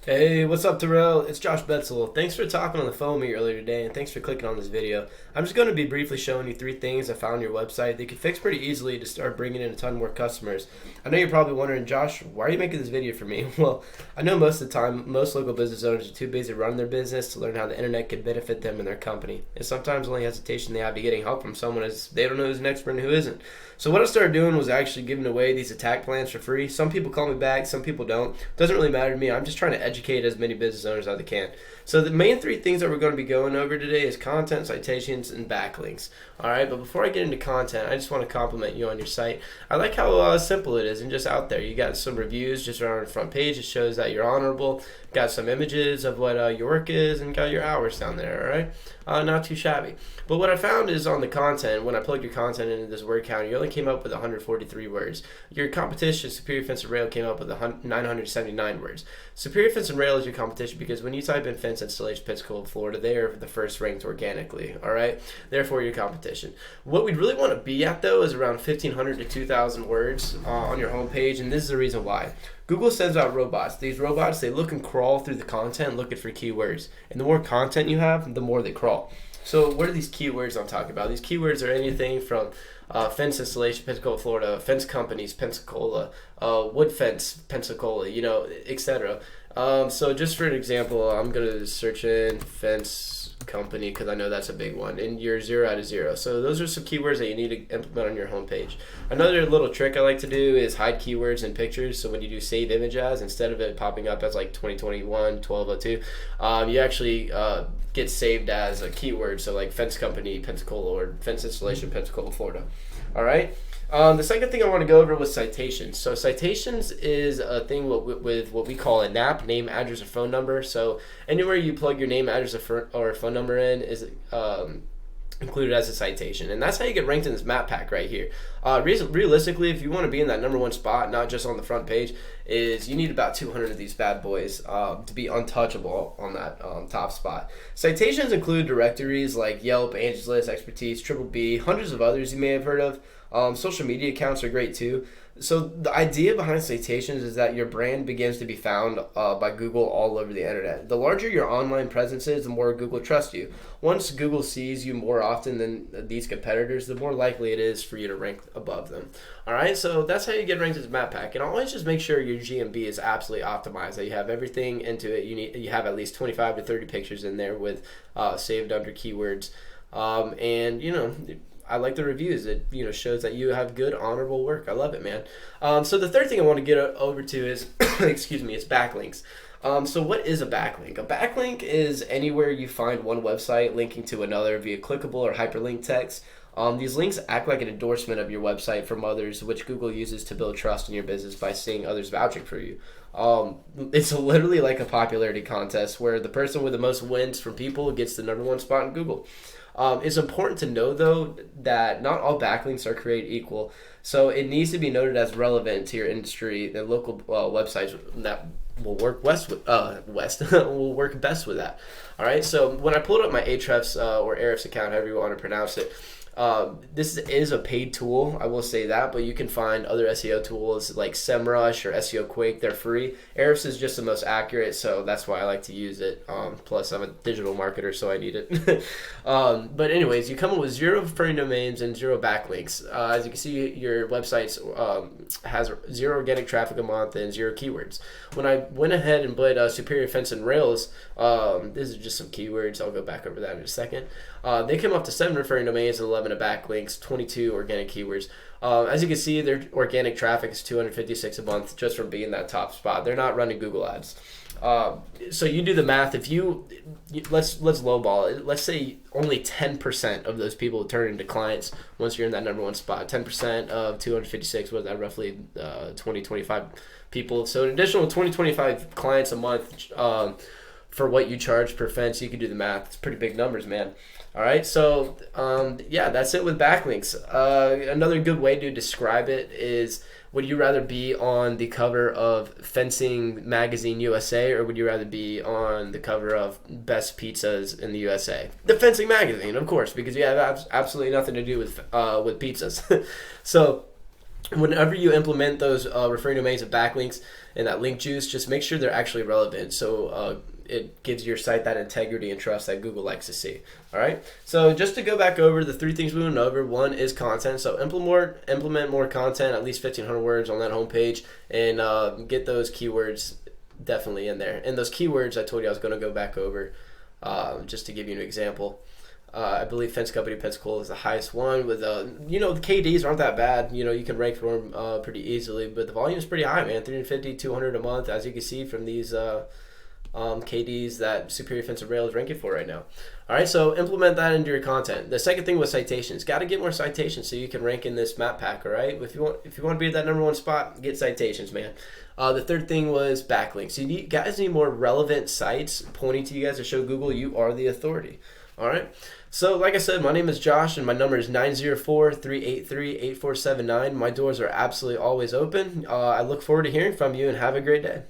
Hey, what's up, Terrell? It's Josh Betzel. Thanks for talking on the phone with me earlier today, and thanks for clicking on this video. I'm just going to be briefly showing you 3 things I found on your website that you can fix pretty easily to start bringing in a ton more customers. I know you're probably wondering, Josh, why are you making this video for me? Well, I know most of the time, most local business owners are too busy running their business to learn how the internet could benefit them and their company. And sometimes the only hesitation they have to getting help from someone is they don't know who's an expert and who isn't. So what I started doing was actually giving away these attack plans for free. Some people call me back, some people don't. Doesn't really matter to me. I'm just trying to educate as many business owners as I can. So the main 3 things that we're going to be going over today is content, citations, and backlinks. All right, but before I get into content, I just want to compliment you on your site. I like how simple it is and just out there. You got some reviews just around the front page. It shows that you're honorable. Got some images of what your work is, and got your hours down there. All right, not too shabby. But what I found is on the content, when I plugged your content into this word counter, you only came up with 143 words. Your competition, Superior Fence and Rail, came up with 979 words. Superior Fence and Rail is your competition because when you type in fence installation, Pensacola, Florida, they are the first ranked organically. All right, therefore your competition. What we'd really want to be at though is around 1,500 to 2,000 words on your homepage, and this is the reason why. Google sends out robots. These robots, they look and crawl through the content looking for keywords. And the more content you have, the more they crawl. So what are these keywords I'm talking about? These keywords are anything from fence installation, Pensacola, Florida, fence companies, Pensacola, wood fence, Pensacola, etc. So just for an example, I'm going to search in fence company because I know that's a big one, and you're 0 out of 0. So those are some keywords that you need to implement on your homepage. Another little trick I like to do is hide keywords in pictures. So when you do save image as, instead of it popping up as like 2021 1202, you actually get saved as a keyword. So like fence company Pensacola or fence installation Pensacola, Florida. All right. The second thing I want to go over was citations. So citations is a thing with what we call a NAP, name, address, or phone number. So anywhere you plug your name, address, or phone number in is included as a citation, and that's how you get ranked in this map pack right here. Realistically, if you want to be in that #1 spot, not just on the front page, is you need about 200 of these bad boys to be untouchable on that top spot. Citations include directories like Yelp, Angie's List, Expertise, Triple B, hundreds of others you may have heard of. Social media accounts are great too. So the idea behind citations is that your brand begins to be found by Google all over the internet. The larger your online presence is, the more Google trusts you. Once Google sees you more often than these competitors, the more likely it is for you to rank above them. All right, so that's how you get ranked as a map pack. And always just make sure your GMB is absolutely optimized, that you have everything into it. You have at least 25 to 30 pictures in there with saved under keywords. I like the reviews. It shows that you have good, honorable work. I love it, man. So the third thing I want to get over to is, excuse me, is backlinks. So what is a backlink? A backlink is anywhere you find one website linking to another via clickable or hyperlink text. These links act like an endorsement of your website from others, which Google uses to build trust in your business by seeing others vouching for you. It's literally like a popularity contest where the person with the most wins from people gets the #1 spot in Google. It's important to know, though, that not all backlinks are created equal. So it needs to be noted as relevant to your industry. The local websites that will work will work best with that. All right. So when I pulled up my Ahrefs or Ahrefs account, however you want to pronounce it, this is a paid tool, I will say that, but you can find other SEO tools like SEMrush or SEO Quake. They're free. Ahrefs is just the most accurate, so that's why I like to use it. Plus, I'm a digital marketer, so I need it. But anyways, you come up with 0 referring domains and 0 backlinks. As you can see, your website has 0 organic traffic a month and 0 keywords. When I went ahead and put Superior Fence and Rails, this is just some keywords. I'll go back over that in a second. They came up to 7 referring domains and 11 backlinks, 22 organic keywords. As you can see, their organic traffic is 256 a month just from being that top spot. They're not running Google ads. So you do the math. If let's lowball it. Let's say only 10% of those people turn into clients once you're in that #1 spot. 10% of 256 was that roughly 25 people. So an additional 25 clients a month for what you charge per fence. You can do the math. It's pretty big numbers, man. All right, so that's it with backlinks. Another good way to describe it is, would you rather be on the cover of Fencing Magazine USA, or would you rather be on the cover of Best Pizzas in the USA? The Fencing Magazine, of course, because you have absolutely nothing to do with pizzas. So whenever you implement those referring domains of backlinks, and that link juice, just make sure they're actually relevant. So it gives your site that integrity and trust that Google likes to see. All right. So just to go back over the 3 things we went over, one is content. So implement more content, at least 1,500 words on that homepage, and get those keywords definitely in there. And those keywords I told you I was going to go back over, just to give you an example. I believe Fence Company Pensacola is the highest one with, the KDs aren't that bad. You can rank for them pretty easily, but the volume is pretty high, man. 350, 200 a month, as you can see from these KDs that Superior Fence and Rail is ranking for right now. All right, so implement that into your content. The second thing was citations. Got to get more citations so you can rank in this map pack. All right, if you want to be at that #1 spot, get citations, man. The third thing was backlinks. So you guys need more relevant sites pointing to you guys to show Google you are the authority. All right. So like I said, my name is Josh and my number is 904-383-8479. My doors are absolutely always open. I look forward to hearing from you and have a great day.